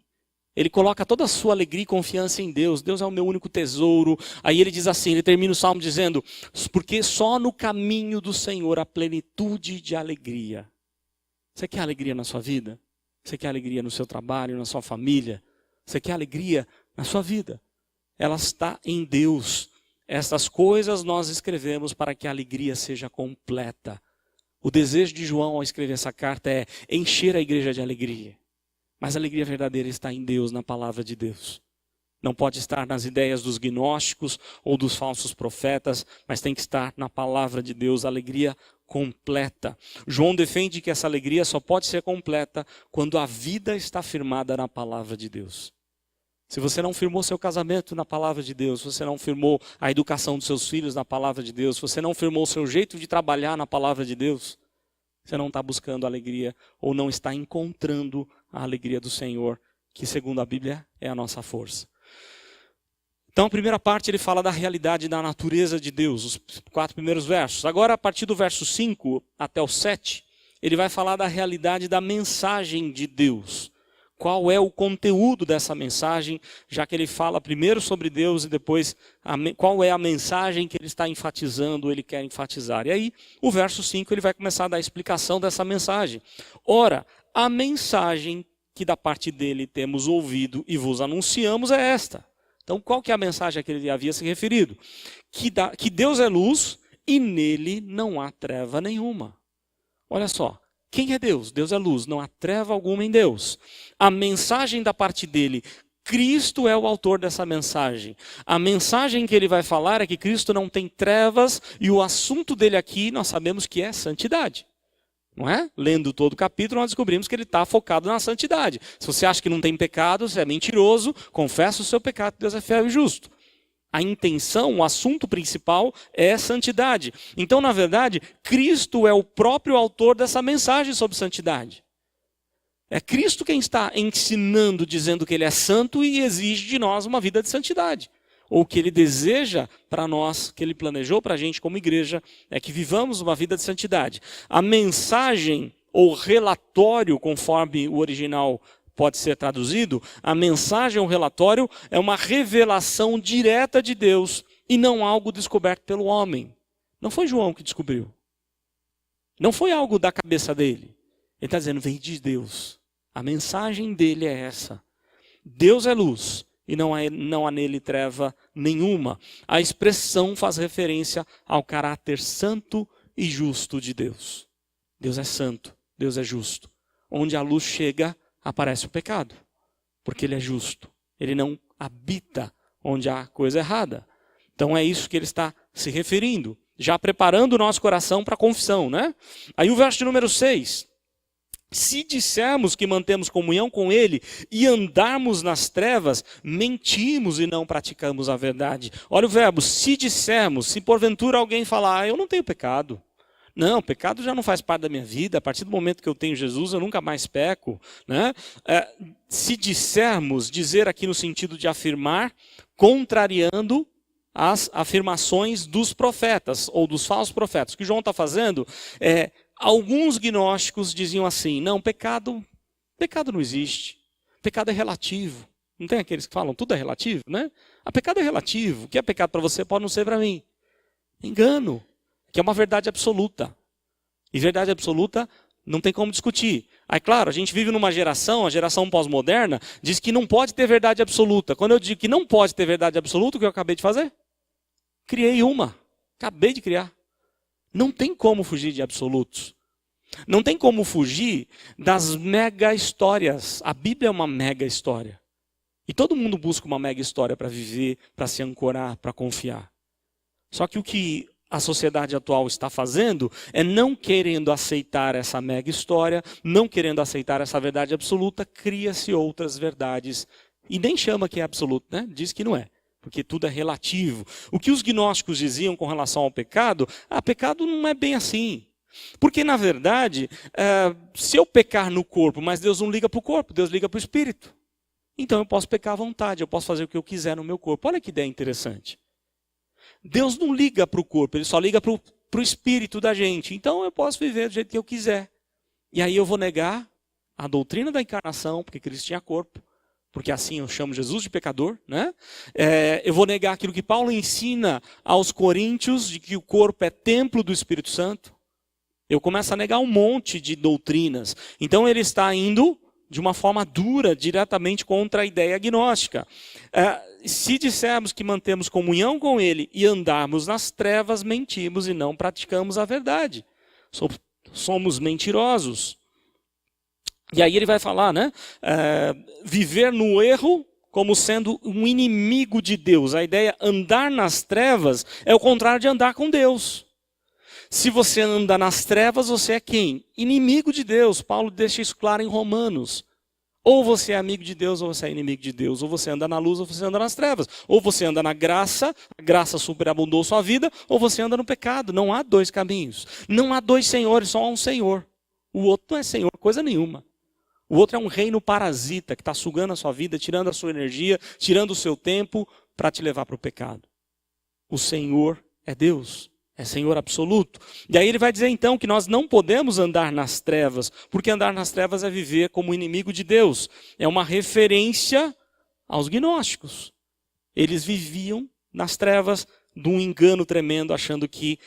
ele coloca toda a sua alegria e confiança em Deus. Deus é o meu único tesouro. Aí ele diz assim, ele termina o Salmo dizendo, porque só no caminho do Senhor há plenitude de alegria. Você quer alegria na sua vida? Você quer alegria no seu trabalho, na sua família? Você quer alegria na sua vida? Ela está em Deus. Essas coisas nós escrevemos para que a alegria seja completa. O desejo de João ao escrever essa carta é encher a igreja de alegria. Mas a alegria verdadeira está em Deus, na palavra de Deus. Não pode estar nas ideias dos gnósticos ou dos falsos profetas, mas tem que estar na palavra de Deus, a alegria completa. João defende que essa alegria só pode ser completa quando a vida está firmada na palavra de Deus. Se você não firmou seu casamento na palavra de Deus, se você não firmou a educação dos seus filhos na palavra de Deus, se você não firmou o seu jeito de trabalhar na palavra de Deus, você não está buscando alegria ou não está encontrando a alegria do Senhor, que segundo a Bíblia é a nossa força. Então a primeira parte ele fala da realidade da natureza de Deus, os 4 primeiros versos. Agora a partir do verso 5 até o 7, ele vai falar da realidade da mensagem de Deus. Qual é o conteúdo dessa mensagem, já que ele fala primeiro sobre Deus e depois qual é a mensagem que ele está enfatizando, ele quer enfatizar. E aí, o verso 5, ele vai começar a dar a explicação dessa mensagem. Ora, a mensagem que da parte dele temos ouvido e vos anunciamos é esta. Então, qual que é a mensagem a que ele havia se referido? Que Deus é luz e nele não há treva nenhuma. Olha só. Quem é Deus? Deus é luz, não há treva alguma em Deus. A mensagem da parte dele, Cristo é o autor dessa mensagem. A mensagem que ele vai falar é que Cristo não tem trevas e o assunto dele aqui nós sabemos que é santidade. Não é? Lendo todo o capítulo nós descobrimos que ele está focado na santidade. Se você acha que não tem pecado, você é mentiroso, confessa o seu pecado, Deus é fiel e justo. A intenção, o assunto principal é santidade. Então, na verdade, Cristo é o próprio autor dessa mensagem sobre santidade. É Cristo quem está ensinando, dizendo que ele é santo e exige de nós uma vida de santidade. Ou que ele deseja para nós, que ele planejou para a gente como igreja, é que vivamos uma vida de santidade. A mensagem ou relatório, conforme o original pode ser traduzido, a mensagem ou relatório é uma revelação direta de Deus e não algo descoberto pelo homem. Não foi João que descobriu. Não foi algo da cabeça dele. Ele está dizendo, vem de Deus. A mensagem dele é essa. Deus é luz e não há nele treva nenhuma. A expressão faz referência ao caráter santo e justo de Deus. Deus é santo, Deus é justo. Onde a luz chega, aparece o pecado, porque ele é justo. Ele não habita onde há coisa errada. Então é isso que ele está se referindo, já preparando o nosso coração para a confissão, né? Aí o verso de número 6. Se dissermos que mantemos comunhão com ele e andarmos nas trevas, mentimos e não praticamos a verdade. Olha o verbo, se dissermos, se porventura alguém falar, eu não tenho pecado. Não, pecado já não faz parte da minha vida. A partir do momento que eu tenho Jesus, eu nunca mais peco. Né? Se dissermos, dizer aqui no sentido de afirmar, contrariando as afirmações dos profetas, ou dos falsos profetas. O que João está fazendo é, alguns gnósticos diziam assim, não, pecado não existe. Pecado é relativo. Não tem aqueles que falam, tudo é relativo, né? Pecado é relativo. O que é pecado para você pode não ser para mim. Engano. Que é uma verdade absoluta. E verdade absoluta não tem como discutir. Aí, claro, a gente vive numa geração, a geração pós-moderna, diz que não pode ter verdade absoluta. Quando eu digo que não pode ter verdade absoluta, o que eu acabei de fazer? Criei uma. Acabei de criar. Não tem como fugir de absolutos. Não tem como fugir das mega histórias. A Bíblia é uma mega história. E todo mundo busca uma mega história para viver, para se ancorar, para confiar. Só que o que a sociedade atual está fazendo é não querendo aceitar essa mega história, não querendo aceitar essa verdade absoluta, cria-se outras verdades E nem chama que é absoluto, né? Diz que não é, porque tudo é relativo. O que os gnósticos diziam com relação ao pecado, pecado não é bem assim. Porque, na verdade, se eu pecar no corpo, mas Deus não liga para o corpo, Deus liga para o espírito. Então eu posso pecar à vontade, eu posso fazer o que eu quiser no meu corpo. Olha que ideia interessante. Deus não liga para o corpo, Ele só liga para o espírito da gente. Então eu posso viver do jeito que eu quiser. E aí eu vou negar a doutrina da encarnação, porque Cristo tinha corpo. Porque assim eu chamo Jesus de pecador, né? Eu vou negar aquilo que Paulo ensina aos coríntios, de que o corpo é templo do Espírito Santo. Eu começo a negar um monte de doutrinas. Então ele está indo de uma forma dura, diretamente contra a ideia gnóstica. Se dissermos que mantemos comunhão com ele e andarmos nas trevas, mentimos e não praticamos a verdade. Somos mentirosos. E aí ele vai falar, né? Viver no erro como sendo um inimigo de Deus. A ideia andar nas trevas é o contrário de andar com Deus. Se você anda nas trevas, você é quem? Inimigo de Deus. Paulo deixa isso claro em Romanos. Ou você é amigo de Deus, ou você é inimigo de Deus. Ou você anda na luz, ou você anda nas trevas. Ou você anda na graça, a graça superabundou sua vida, ou você anda no pecado. Não há dois caminhos. Não há dois senhores, só há um Senhor. O outro não é senhor, coisa nenhuma. O outro é um reino parasita que está sugando a sua vida, tirando a sua energia, tirando o seu tempo para te levar para o pecado. O Senhor é Deus, é Senhor absoluto. E aí ele vai dizer então que nós não podemos andar nas trevas, porque andar nas trevas é viver como inimigo de Deus. É uma referência aos gnósticos. Eles viviam nas trevas de um engano tremendo, achando que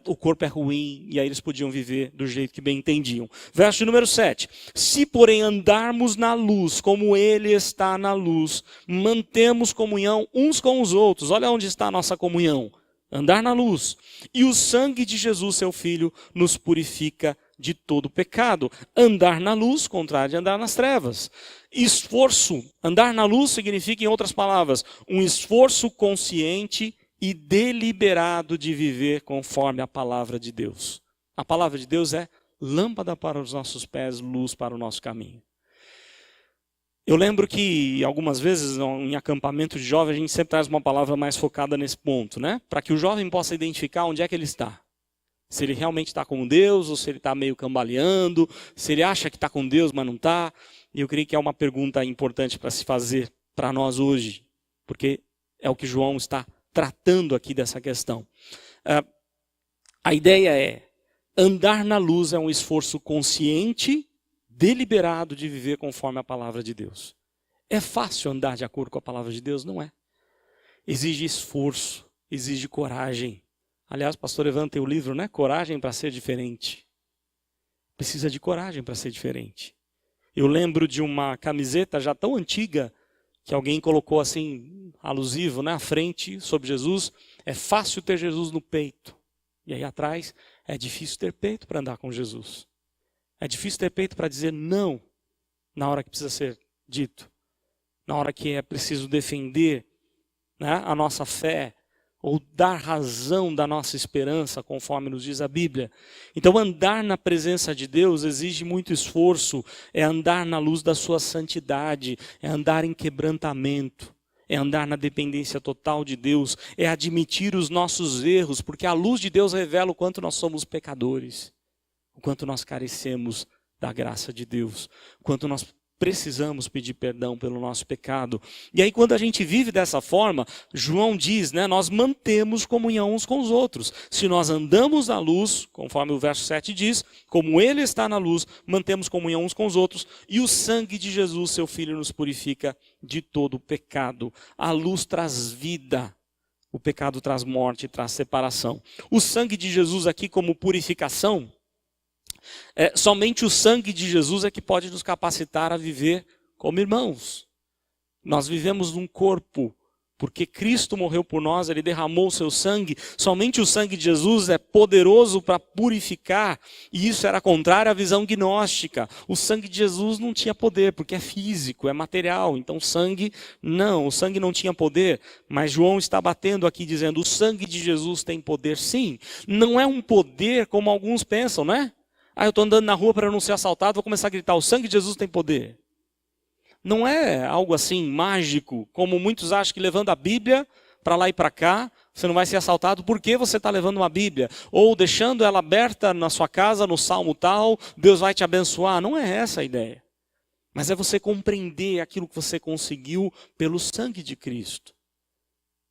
o corpo é ruim, e aí eles podiam viver do jeito que bem entendiam. Verso número 7. Se, porém, andarmos na luz, como Ele está na luz, mantemos comunhão uns com os outros. Olha onde está a nossa comunhão. Andar na luz. E o sangue de Jesus, seu Filho, nos purifica de todo pecado. Andar na luz, contrário de andar nas trevas. Esforço. Andar na luz significa, em outras palavras, um esforço consciente e deliberado de viver conforme a palavra de Deus. A palavra de Deus é lâmpada para os nossos pés, luz para o nosso caminho. Eu lembro que algumas vezes em acampamento de jovem a gente sempre traz uma palavra mais focada nesse ponto, né? Para que o jovem possa identificar onde é que ele está. Se ele realmente está com Deus ou se ele está meio cambaleando, se ele acha que está com Deus, mas não está. E eu creio que é uma pergunta importante para se fazer para nós hoje, porque é o que João está tratando aqui dessa questão. A ideia é, andar na luz é um esforço consciente, deliberado de viver conforme a palavra de Deus. É fácil andar de acordo com a palavra de Deus? Não é. Exige esforço, exige coragem. Aliás, o pastor Evandro tem o livro, né? Coragem para ser diferente. Precisa de coragem para ser diferente. Eu lembro de uma camiseta já tão antiga, que alguém colocou assim, alusivo, né, à frente, sobre Jesus. É fácil ter Jesus no peito. E aí atrás, é difícil ter peito para andar com Jesus. É difícil ter peito para dizer não, na hora que precisa ser dito. Na hora que é preciso defender, né, a nossa fé, ou dar razão da nossa esperança, conforme nos diz a Bíblia. Então andar na presença de Deus exige muito esforço, é andar na luz da sua santidade, é andar em quebrantamento, é andar na dependência total de Deus, é admitir os nossos erros, porque a luz de Deus revela o quanto nós somos pecadores, o quanto nós carecemos da graça de Deus, o quanto nós precisamos pedir perdão pelo nosso pecado. E aí quando a gente vive dessa forma, João diz, né, nós mantemos comunhão uns com os outros. Se nós andamos na luz, conforme o verso 7 diz, como Ele está na luz, mantemos comunhão uns com os outros, e o sangue de Jesus, seu Filho, nos purifica de todo o pecado. A luz traz vida, o pecado traz morte, traz separação. O sangue de Jesus aqui como purificação, somente o sangue de Jesus é que pode nos capacitar a viver como irmãos. Nós vivemos num corpo, porque Cristo morreu por nós, Ele derramou o seu sangue. Somente o sangue de Jesus é poderoso para purificar, e isso era contrário à visão gnóstica. O sangue de Jesus não tinha poder, porque é físico, é material. Então o sangue não tinha poder. Mas João está batendo aqui dizendo, o sangue de Jesus tem poder sim. Não é um poder como alguns pensam, né? Eu estou andando na rua para não ser assaltado, vou começar a gritar, o sangue de Jesus tem poder. Não é algo assim mágico, como muitos acham que levando a Bíblia para lá e para cá, você não vai ser assaltado porque você está levando uma Bíblia. Ou deixando ela aberta na sua casa, no salmo tal, Deus vai te abençoar. Não é essa a ideia. Mas é você compreender aquilo que você conseguiu pelo sangue de Cristo.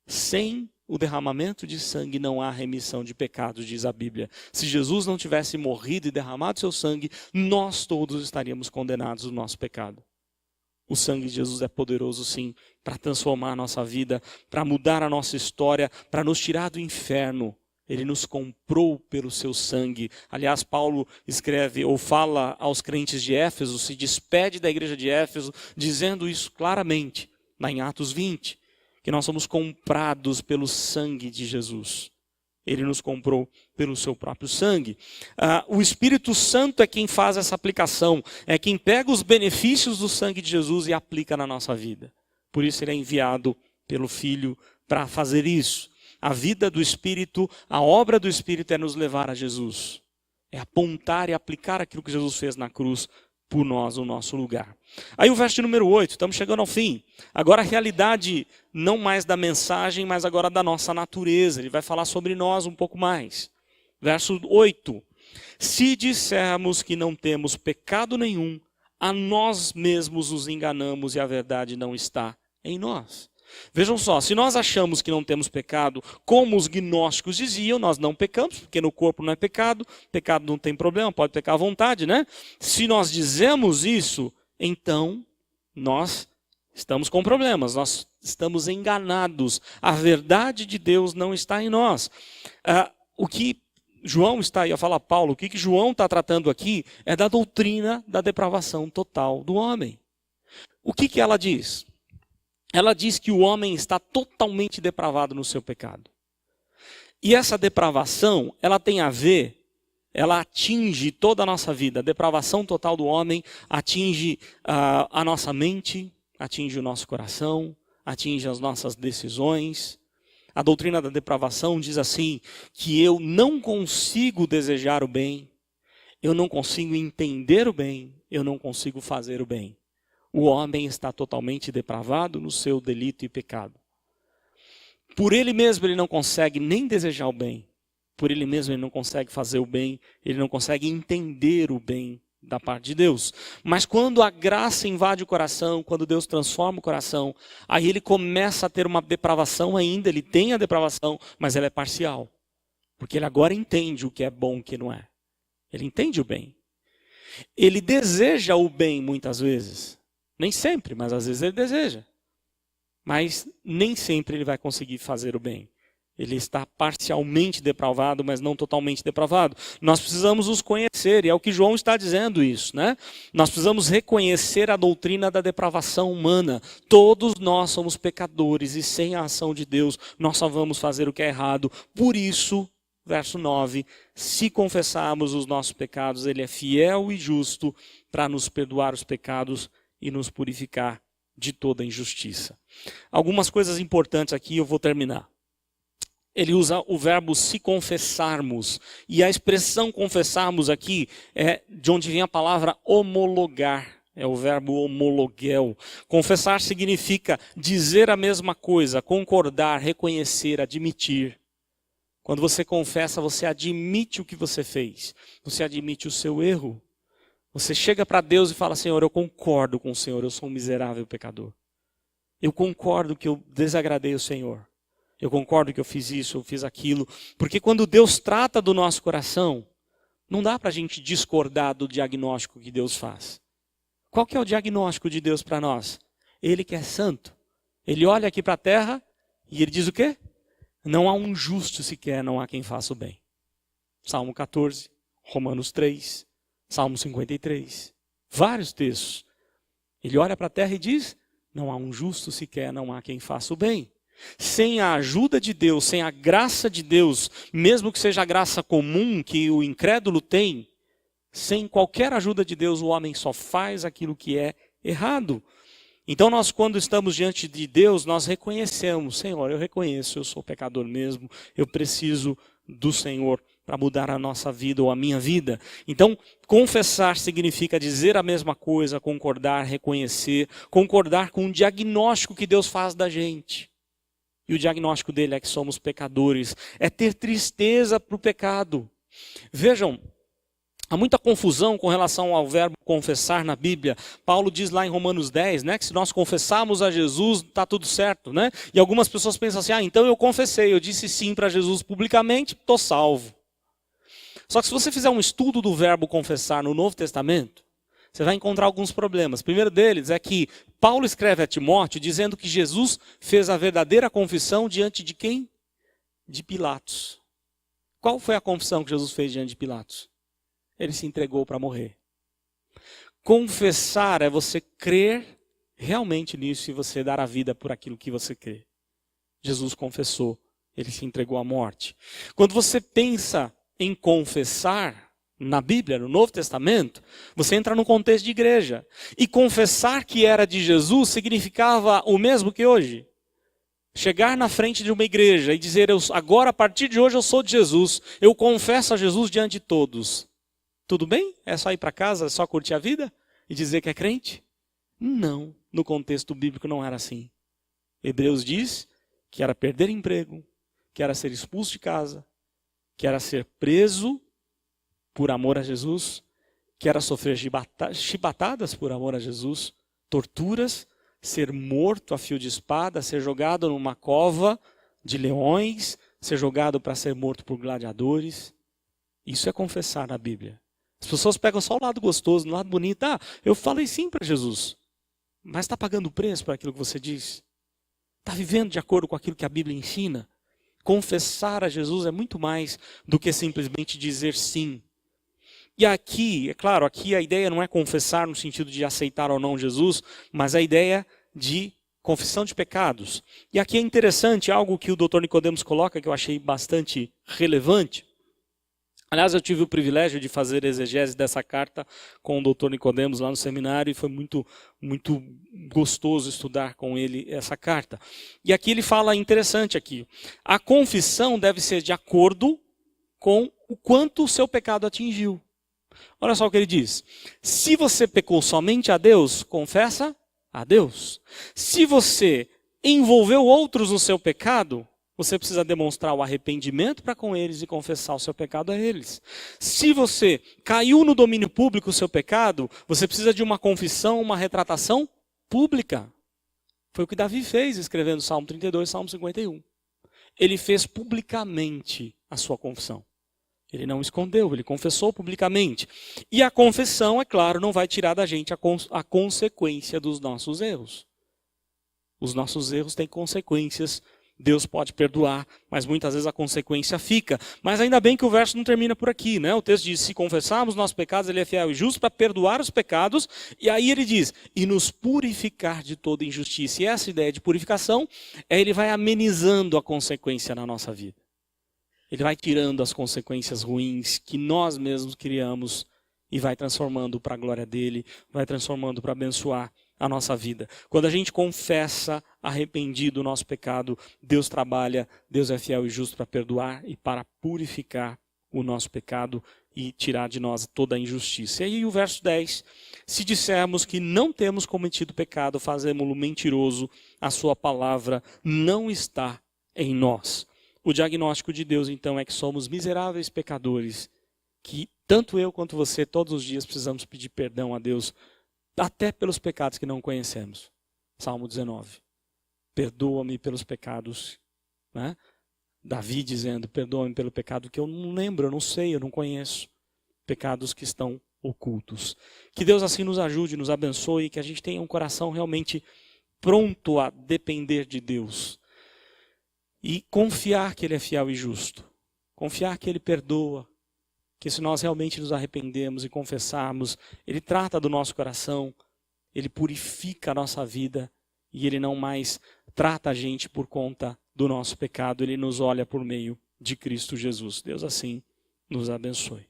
Sem o derramamento de sangue não há remissão de pecados, diz a Bíblia. Se Jesus não tivesse morrido e derramado seu sangue, nós todos estaríamos condenados do nosso pecado. O sangue de Jesus é poderoso, sim, para transformar a nossa vida, para mudar a nossa história, para nos tirar do inferno. Ele nos comprou pelo seu sangue. Aliás, Paulo escreve ou fala aos crentes de Éfeso, se despede da igreja de Éfeso, dizendo isso claramente, lá em Atos 20, que nós somos comprados pelo sangue de Jesus. Ele nos comprou pelo seu próprio sangue. O Espírito Santo é quem faz essa aplicação, é quem pega os benefícios do sangue de Jesus e aplica na nossa vida. Por isso ele é enviado pelo Filho para fazer isso. A vida do Espírito, a obra do Espírito é nos levar a Jesus. É apontar e aplicar aquilo que Jesus fez na cruz por nós, no nosso lugar. Aí o verso número 8, estamos chegando ao fim. Agora a realidade não mais da mensagem, mas agora da nossa natureza. Ele vai falar sobre nós um pouco mais. Verso 8. Se dissermos que não temos pecado nenhum, a nós mesmos nos enganamos e a verdade não está em nós. Vejam só, se nós achamos que não temos pecado, como os gnósticos diziam, nós não pecamos, porque no corpo não é pecado, pecado não tem problema, pode pecar à vontade, né? Se nós dizemos isso, então nós estamos com problemas, nós estamos enganados. A verdade de Deus não está em nós. O que João está aí a falar, Paulo, o que João está tratando aqui é da doutrina da depravação total do homem. O que ela diz? Ela diz que o homem está totalmente depravado no seu pecado. E essa depravação, ela tem a ver, ela atinge toda a nossa vida. A depravação total do homem atinge a nossa mente, atinge o nosso coração, atinge as nossas decisões. A doutrina da depravação diz assim, que eu não consigo desejar o bem, eu não consigo entender o bem, eu não consigo fazer o bem. O homem está totalmente depravado no seu delito e pecado. Por ele mesmo ele não consegue nem desejar o bem. Por ele mesmo ele não consegue fazer o bem. Ele não consegue entender o bem da parte de Deus. Mas quando a graça invade o coração, quando Deus transforma o coração, aí ele começa a ter uma depravação ainda. Ele tem a depravação, mas ela é parcial. Porque ele agora entende o que é bom e o que não é. Ele entende o bem. Ele deseja o bem muitas vezes. Nem sempre, mas às vezes ele deseja. Mas nem sempre ele vai conseguir fazer o bem. Ele está parcialmente depravado, mas não totalmente depravado. Nós precisamos os conhecer, e é o que João está dizendo isso, né? Nós precisamos reconhecer a doutrina da depravação humana. Todos nós somos pecadores e sem a ação de Deus nós só vamos fazer o que é errado. Por isso, verso 9, se confessarmos os nossos pecados, ele é fiel e justo para nos perdoar os pecados e nos purificar de toda injustiça. Algumas coisas importantes aqui, eu vou terminar. Ele usa o verbo se confessarmos. E a expressão confessarmos aqui é de onde vem a palavra homologar. É o verbo homologuel. Confessar significa dizer a mesma coisa, concordar, reconhecer, admitir. Quando você confessa, você admite o que você fez. Você admite o seu erro. Você chega para Deus e fala, Senhor, eu concordo com o Senhor, eu sou um miserável pecador. Eu concordo que eu desagradei o Senhor. Eu concordo que eu fiz isso, eu fiz aquilo. Porque quando Deus trata do nosso coração, não dá para a gente discordar do diagnóstico que Deus faz. Qual que é o diagnóstico de Deus para nós? Ele que é santo. Ele olha aqui para a terra e ele diz o quê? Não há um justo sequer, não há quem faça o bem. Salmo 14, Romanos 3, Salmo 53. Vários textos. Ele olha para a terra e diz, não há um justo sequer, não há quem faça o bem. Sem a ajuda de Deus, sem a graça de Deus, mesmo que seja a graça comum que o incrédulo tem, sem qualquer ajuda de Deus, o homem só faz aquilo que é errado. Então nós, quando estamos diante de Deus, nós reconhecemos, Senhor, eu reconheço, eu sou pecador mesmo, eu preciso do Senhor para mudar a nossa vida ou a minha vida. Então, confessar significa dizer a mesma coisa, concordar, reconhecer, concordar com o diagnóstico que Deus faz da gente. E o diagnóstico dele é que somos pecadores, é ter tristeza para o pecado. Vejam, há muita confusão com relação ao verbo confessar na Bíblia. Paulo diz lá em Romanos 10, né, que se nós confessarmos a Jesus, está tudo certo, né? E algumas pessoas pensam assim, então eu confessei, eu disse sim para Jesus publicamente, estou salvo. Só que se você fizer um estudo do verbo confessar no Novo Testamento, você vai encontrar alguns problemas. O primeiro deles é que Paulo escreve a Timóteo dizendo que Jesus fez a verdadeira confissão diante de quem? De Pilatos. Qual foi a confissão que Jesus fez diante de Pilatos? Ele se entregou para morrer. Confessar é você crer realmente nisso e você dar a vida por aquilo que você crê. Jesus confessou, ele se entregou à morte. Quando você pensa em confessar na Bíblia, no Novo Testamento, você entra no contexto de igreja. E confessar que era de Jesus significava o mesmo que hoje. Chegar na frente de uma igreja e dizer, agora a partir de hoje eu sou de Jesus, eu confesso a Jesus diante de todos. Tudo bem? É só ir para casa, é só curtir a vida e dizer que é crente? Não, no contexto bíblico não era assim. Hebreus diz que era perder emprego, que era ser expulso de casa, que era ser preso por amor a Jesus, que era sofrer chibatadas por amor a Jesus, torturas, ser morto a fio de espada, ser jogado numa cova de leões, ser jogado para ser morto por gladiadores. Isso é confessar na Bíblia. As pessoas pegam só o lado gostoso, o lado bonito. Eu falei sim para Jesus. Mas está pagando o preço para aquilo que você diz? Está vivendo de acordo com aquilo que a Bíblia ensina? Confessar a Jesus é muito mais do que simplesmente dizer sim. E aqui, é claro, aqui a ideia não é confessar no sentido de aceitar ou não Jesus, mas a ideia de confissão de pecados. E aqui é interessante algo que o Dr. Nicodemos coloca, que eu achei bastante relevante. Aliás, eu tive o privilégio de fazer exegese dessa carta com o Dr. Nicodemos lá no seminário e foi muito gostoso estudar com ele essa carta. E aqui ele fala interessante aqui. A confissão deve ser de acordo com o quanto o seu pecado atingiu. Olha só o que ele diz. Se você pecou somente a Deus, confessa a Deus. Se você envolveu outros no seu pecado, você precisa demonstrar o arrependimento para com eles e confessar o seu pecado a eles. Se você caiu no domínio público o seu pecado, você precisa de uma confissão, uma retratação pública. Foi o que Davi fez escrevendo Salmo 32, Salmo 51. Ele fez publicamente a sua confissão. Ele não escondeu, ele confessou publicamente. E a confissão, é claro, não vai tirar da gente a consequência dos nossos erros. Os nossos erros têm consequências. Deus pode perdoar, mas muitas vezes a consequência fica. Mas ainda bem que o verso não termina por aqui, né? O texto diz, se confessarmos nossos pecados, ele é fiel e justo para perdoar os pecados. E aí ele diz, e nos purificar de toda injustiça. E essa ideia de purificação, ele vai amenizando a consequência na nossa vida. Ele vai tirando as consequências ruins que nós mesmos criamos e vai transformando para a glória dele, vai transformando para abençoar a nossa vida. Quando a gente confessa arrependido o nosso pecado, Deus trabalha, Deus é fiel e justo para perdoar e para purificar o nosso pecado e tirar de nós toda a injustiça. E aí o verso 10, se dissermos que não temos cometido pecado, fazemos-lo mentiroso, a sua palavra não está em nós. O diagnóstico de Deus, então, é que somos miseráveis pecadores, que tanto eu quanto você, todos os dias, precisamos pedir perdão a Deus, até pelos pecados que não conhecemos. Salmo 19. Perdoa-me pelos pecados. Né? Davi dizendo, perdoa-me pelo pecado que eu não lembro, eu não sei, eu não conheço. Pecados que estão ocultos. Que Deus assim nos ajude, nos abençoe, que a gente tenha um coração realmente pronto a depender de Deus. E confiar que Ele é fiel e justo. Confiar que Ele perdoa. Que se nós realmente nos arrependemos e confessarmos, Ele trata do nosso coração, Ele purifica a nossa vida e Ele não mais trata a gente por conta do nosso pecado, Ele nos olha por meio de Cristo Jesus. Deus assim nos abençoe.